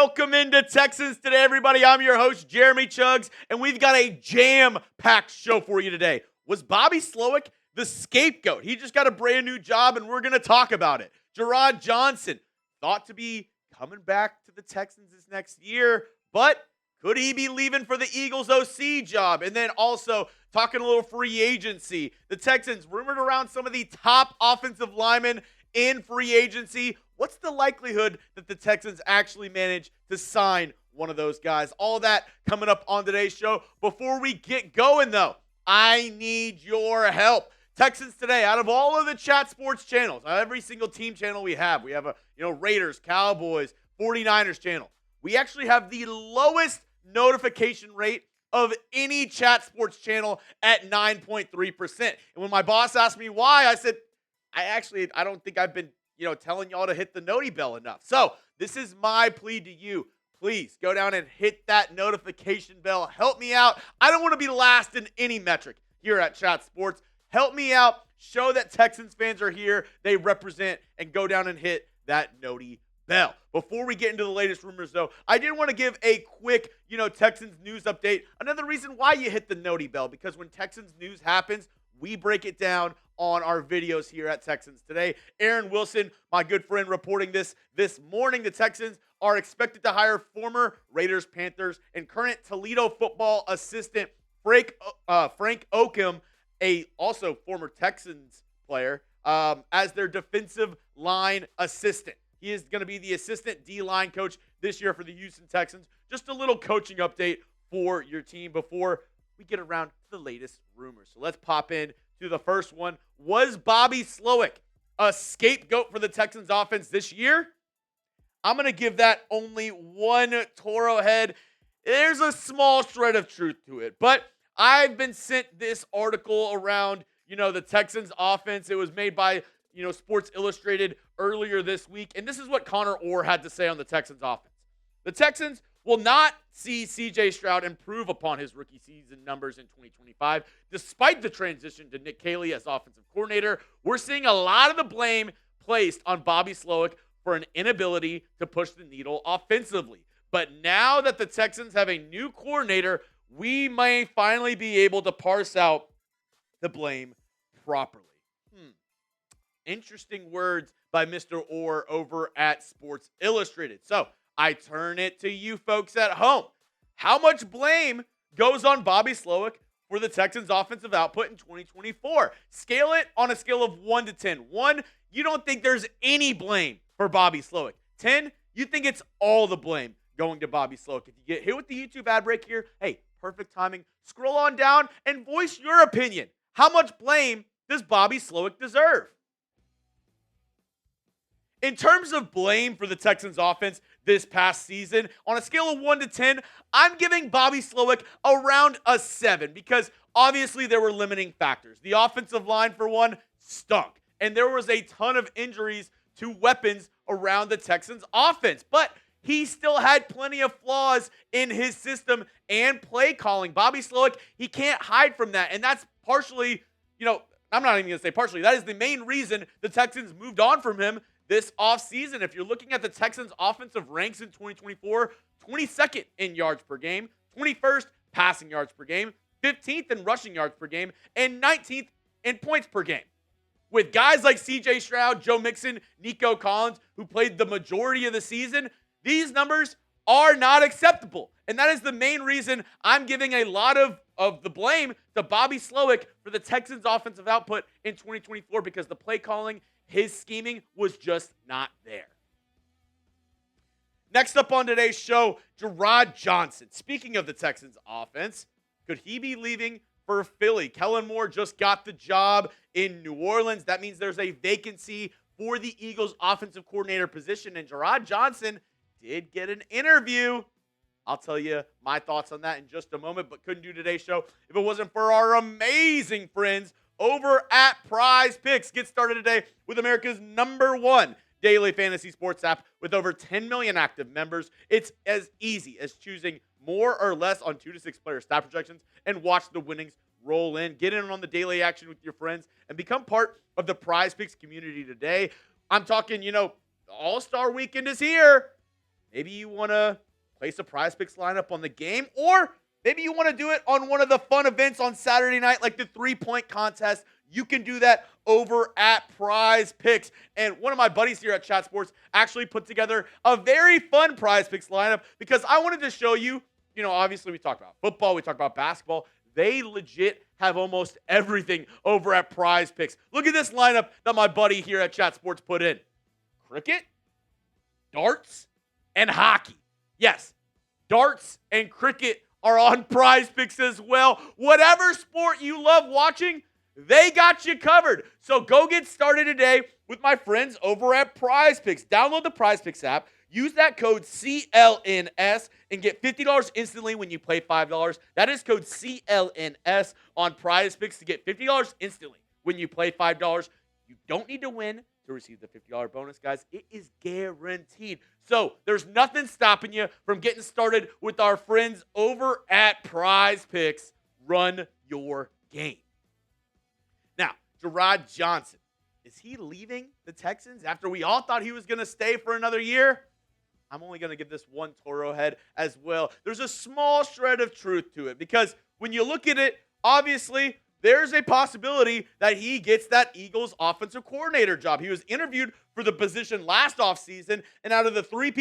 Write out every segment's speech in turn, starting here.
Welcome into Texans Today, everybody. I'm your host, Jeremy Chuggs, and we've got a jam-packed show for you today. Was Bobby Slowik the scapegoat? He just got a brand new job, and we're going to talk about it. Jerrod Johnson, thought to be coming back to the Texans this next year, but could he be leaving for the Eagles OC job? And then also talking a little free agency. The Texans rumored around some of the top offensive linemen in free agency. What's the likelihood that the Texans actually manage to sign one of those guys? All that coming up on today's show. Before we get going, though, I need your help. Texans Today, out of all of the chat sports channels, every single team channel we have a Raiders, Cowboys, 49ers channel. We actually have the lowest notification rate of any chat sports channel at 9.3%. And when my boss asked me why, I said, I don't think I've been telling y'all to hit the noti bell enough. So this is my plea to you. Please go down and hit that notification bell. Help me out. I don't want to be last in any metric here at Chat Sports. Help me out. Show that Texans fans are here. They represent, and go down and hit that noti bell. Before we get into the latest rumors, though, I did want to give a quick, Texans news update. Another reason why you hit the noti bell, because when Texans news happens, we break it down on our videos here at Texans Today. Aaron Wilson, my good friend, reporting this morning. The Texans are expected to hire former Raiders, Panthers, and current Toledo football assistant Frank Oakham, a also former Texans player, as their defensive line assistant. He is going to be the assistant D-line coach this year for the Houston Texans. Just a little coaching update for your team before we get around to the latest rumors. So let's pop in to the first one. Was Bobby Slowik a scapegoat for the Texans offense this year? I'm going to give that only one Toro head. There's a small shred of truth to it, but I've been sent this article around, the Texans offense. It was made by, Sports Illustrated earlier this week, and this is what Connor Orr had to say on the Texans offense. The Texans will not see C.J. Stroud improve upon his rookie season numbers in 2025. Despite the transition to Nick Caley as offensive coordinator, we're seeing a lot of the blame placed on Bobby Slowik for an inability to push the needle offensively. But now that the Texans have a new coordinator, we may finally be able to parse out the blame properly. Interesting words by Mr. Orr over at Sports Illustrated. So I turn it to you folks at home. How much blame goes on Bobby Slowik for the Texans' offensive output in 2024? Scale it on a scale of 1 to 10. 1, you don't think there's any blame for Bobby Slowik. 10, you think it's all the blame going to Bobby Slowik. If you get hit with the YouTube ad break here, hey, perfect timing. Scroll on down and voice your opinion. How much blame does Bobby Slowik deserve? In terms of blame for the Texans offense this past season, on a scale of 1 to 10, I'm giving Bobby Slowik around a 7 because obviously there were limiting factors. The offensive line, for one, stunk, and there was a ton of injuries to weapons around the Texans offense, but he still had plenty of flaws in his system and play calling. Bobby Slowik, he can't hide from that, and that's partially, I'm not even going to say partially, that is the main reason the Texans moved on from him this offseason. If you're looking at the Texans' offensive ranks in 2024, 22nd in yards per game, 21st passing yards per game, 15th in rushing yards per game, and 19th in points per game. With guys like C.J. Stroud, Joe Mixon, Nico Collins, who played the majority of the season, these numbers are not acceptable. And that is the main reason I'm giving a lot of the blame to Bobby Slowik for the Texans' offensive output in 2024 because the play calling, his scheming was just not there. Next up on today's show, Jerrod Johnson. Speaking of the Texans offense, could he be leaving for Philly? Kellen Moore just got the job in New Orleans. That means there's a vacancy for the Eagles offensive coordinator position, and Jerrod Johnson did get an interview. I'll tell you my thoughts on that in just a moment, but couldn't do today's show if it wasn't for our amazing friends over at Prize Picks. Get started today with America's #1 daily fantasy sports app with over 10 million active members. It's as easy as choosing more or less on 2 to 6 player stat projections and watch the winnings roll in. Get in on the daily action with your friends and become part of the Prize Picks community today. I'm talking, All-Star Weekend is here. maybe you want to place a Prize Picks lineup on the game, or maybe you want to do it on one of the fun events on Saturday night, like the 3-point contest. You can do that over at Prize Picks. And one of my buddies here at Chat Sports actually put together a very fun Prize Picks lineup because I wanted to show you, obviously we talked about football, we talked about basketball. They legit have almost everything over at Prize Picks. Look at this lineup that my buddy here at Chat Sports put in. Cricket, darts, and hockey. Yes, darts and cricket are on Prize Picks as well. Whatever sport you love watching, they got you covered. So go get started today with my friends over at Prize Picks. Download the Prize Picks app. Use that code CLNS and get $50 instantly when you play $5. That is code CLNS on Prize Picks to get $50 instantly when you play $5. You don't need to win to receive the $50 bonus, guys. It is guaranteed. So there's nothing stopping you from getting started with our friends over at Prize Picks. Run your game. Now, Jerrod Johnson, is he leaving the Texans after we all thought he was going to stay for another year? I'm only going to give this one Toro head as well. There's a small shred of truth to it because when you look at it, obviously, there's a possibility that he gets that Eagles offensive coordinator job. He was interviewed for the position last offseason, and out of the three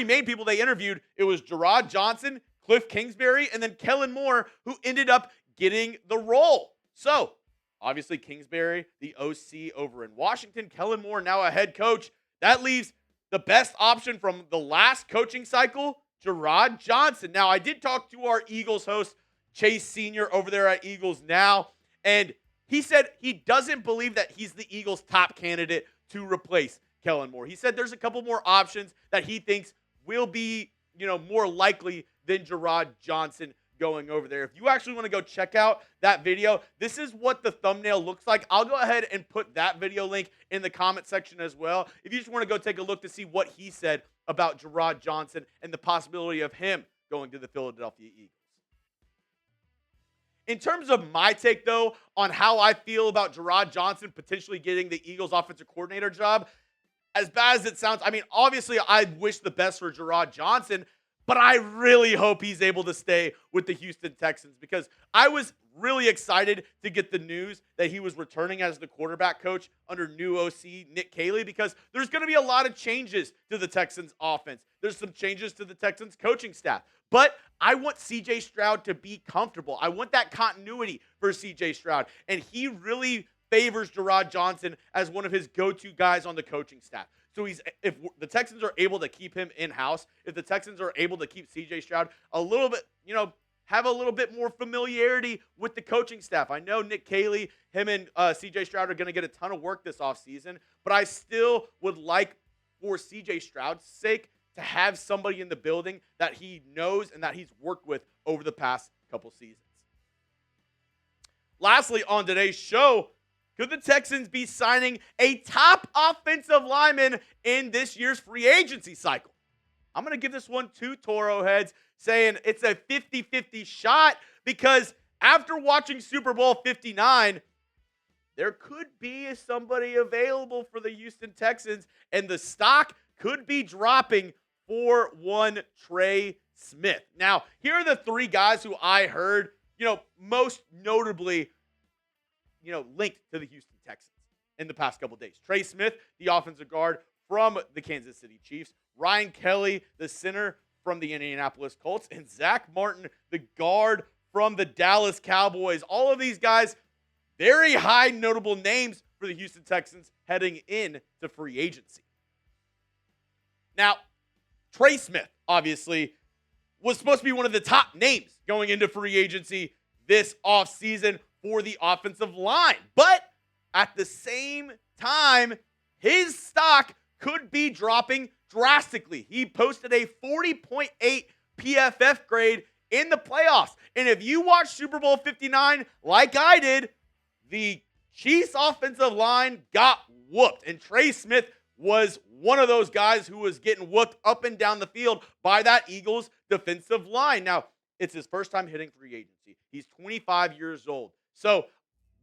main people they interviewed, it was Jerrod Johnson, Cliff Kingsbury, and then Kellen Moore, who ended up getting the role. So, obviously, Kingsbury, the OC over in Washington, Kellen Moore, now a head coach. That leaves the best option from the last coaching cycle, Jerrod Johnson. Now, I did talk to our Eagles host, Chase Sr. over there at Eagles Now, and he said he doesn't believe that he's the Eagles' top candidate to replace Kellen Moore. He said there's a couple more options that he thinks will be, more likely than Jerrod Johnson going over there. If you actually want to go check out that video, this is what the thumbnail looks like. I'll go ahead and put that video link in the comment section as well. If you just want to go take a look to see what he said about Jerrod Johnson and the possibility of him going to the Philadelphia Eagles. In terms of my take, though, on how I feel about Jerrod Johnson potentially getting the Eagles offensive coordinator job, as bad as it sounds, obviously I wish the best for Jerrod Johnson, but I really hope he's able to stay with the Houston Texans because I was really excited to get the news that he was returning as the quarterback coach under new OC Nick Caley because there's going to be a lot of changes to the Texans offense. There's some changes to the Texans coaching staff, but I want CJ Stroud to be comfortable. I want that continuity for CJ Stroud, and he really favors Jerrod Johnson as one of his go-to guys on the coaching staff. So if the Texans are able to keep him in-house, if the Texans are able to keep CJ Stroud a little bit, have a little bit more familiarity with the coaching staff. I know Nick Caley, him and CJ Stroud are going to get a ton of work this offseason, but I still would like, for CJ Stroud's sake, to have somebody in the building that he knows and that he's worked with over the past couple seasons. Lastly, on today's show, could the Texans be signing a top offensive lineman in this year's free agency cycle? I'm going to give this one 2 Toro heads, saying it's a 50-50 shot because after watching Super Bowl 59, there could be somebody available for the Houston Texans, and the stock could be dropping for one Trey Smith. Now, here are the 3 guys who I heard, most notably, linked to the Houston Texans in the past couple days. Trey Smith, the offensive guard from the Kansas City Chiefs. Ryan Kelly, the center from the Indianapolis Colts. And Zack Martin, the guard from the Dallas Cowboys. All of these guys, very high notable names for the Houston Texans heading into free agency. Now, Trey Smith, obviously, was supposed to be one of the top names going into free agency this offseason for the offensive line. But at the same time, his stock could be dropping drastically. He posted a 40.8 PFF grade in the playoffs. And if you watch Super Bowl 59 like I did, the Chiefs offensive line got whooped. And Trey Smith was one of those guys who was getting whooped up and down the field by that Eagles defensive line. Now, it's his first time hitting free agency. He's 25 years old. So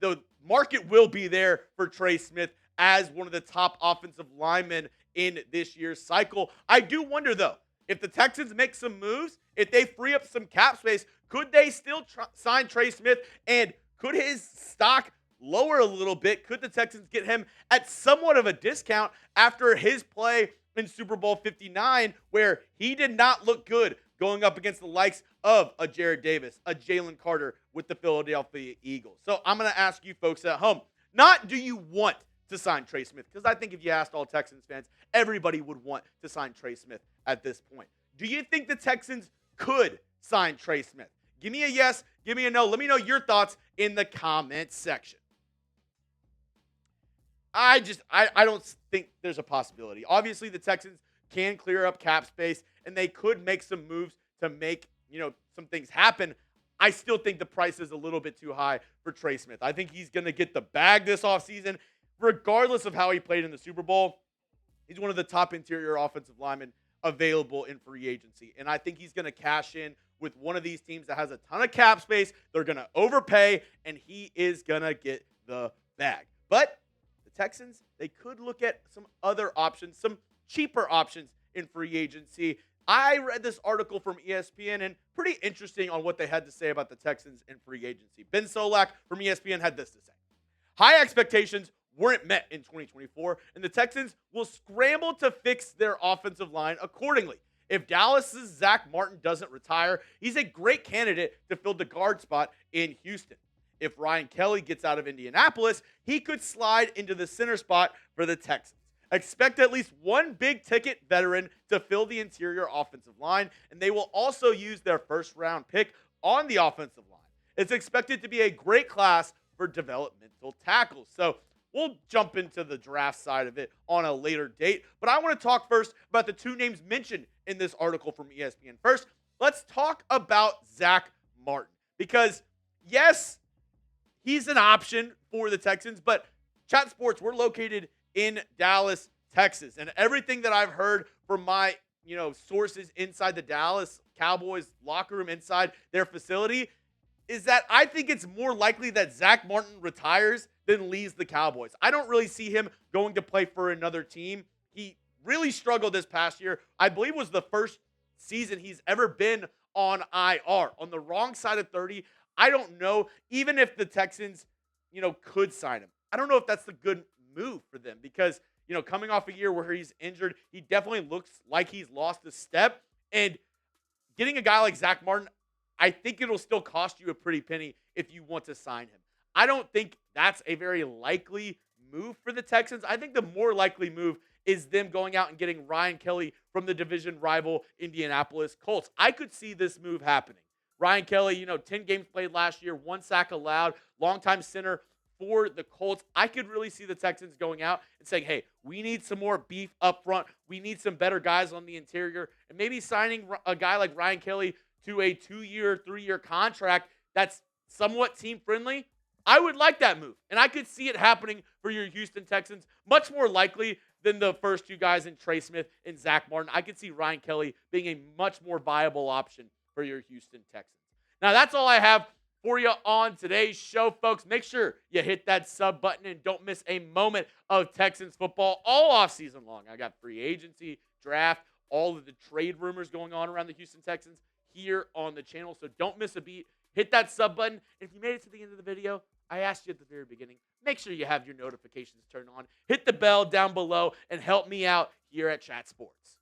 the market will be there for Trey Smith as one of the top offensive linemen in this year's cycle. I do wonder, though, if the Texans make some moves, if they free up some cap space, could they still sign Trey Smith? And could his stock lower a little bit? Could the Texans get him at somewhat of a discount after his play in Super Bowl 59, where he did not look good going up against the likes of a Jarrad Davis, a Jalen Carter with the Philadelphia Eagles? So I'm going to ask you folks at home, not do you want to sign Trey Smith? Because I think if you asked all Texans fans, everybody would want to sign Trey Smith at this point. Do you think the Texans could sign Trey Smith? Give me a yes, give me a no. Let me know your thoughts in the comment section. I don't think there's a possibility. Obviously, the Texans can clear up cap space, and they could make some moves to make, some things happen. I still think the price is a little bit too high for Trey Smith. I think he's going to get the bag this offseason, regardless of how he played in the Super Bowl. He's one of the top interior offensive linemen available in free agency, and I think he's going to cash in with one of these teams that has a ton of cap space. They're going to overpay, and he is going to get the bag. But the Texans, they could look at some other options, some cheaper options in free agency. I read this article from ESPN, and pretty interesting on what they had to say about the Texans in free agency. Ben Solak from ESPN had this to say. High expectations weren't met in 2024, and the Texans will scramble to fix their offensive line accordingly. If Dallas's Zack Martin doesn't retire, he's a great candidate to fill the guard spot in Houston. If Ryan Kelly gets out of Indianapolis, he could slide into the center spot for the Texans. Expect at least one big-ticket veteran to fill the interior offensive line, and they will also use their first-round pick on the offensive line. It's expected to be a great class for developmental tackles. So we'll jump into the draft side of it on a later date, but I want to talk first about the two names mentioned in this article from ESPN. First, let's talk about Zack Martin, because yes, he's an option for the Texans, but Chat Sports, we're located in Dallas, Texas, and everything that I've heard from my, sources inside the Dallas Cowboys locker room, inside their facility, is that I think it's more likely that Zack Martin retires than leaves the Cowboys. I don't really see him going to play for another team. He really struggled this past year. I believe it was the first season he's ever been on IR, on the wrong side of 30. I don't know, even if the Texans, could sign him. I don't know if that's the good move for them, because, coming off a year where he's injured, he definitely looks like he's lost a step. And getting a guy like Zack Martin, I think it'll still cost you a pretty penny if you want to sign him. I don't think that's a very likely move for the Texans. I think the more likely move is them going out and getting Ryan Kelly from the division rival Indianapolis Colts. I could see this move happening. Ryan Kelly, 10 games played last year, 1 sack allowed, longtime center for the Colts. I could really see the Texans going out and saying, hey, we need some more beef up front. We need some better guys on the interior, and maybe signing a guy like Ryan Kelly to a 2-year, 3-year contract that's somewhat team-friendly. I would like that move, and I could see it happening for your Houston Texans, much more likely than the first two guys in Trey Smith and Zack Martin. I could see Ryan Kelly being a much more viable option for your Houston Texans. Now, that's all I have for you on today's show, folks. Make sure you hit that sub button and don't miss a moment of Texans football all offseason long. I got free agency, draft, all of the trade rumors going on around the Houston Texans here on the channel, so don't miss a beat. Hit that sub button. If you made it to the end of the video, I asked you at the very beginning, make sure you have your notifications turned on. Hit the bell down below and help me out here at Chat Sports.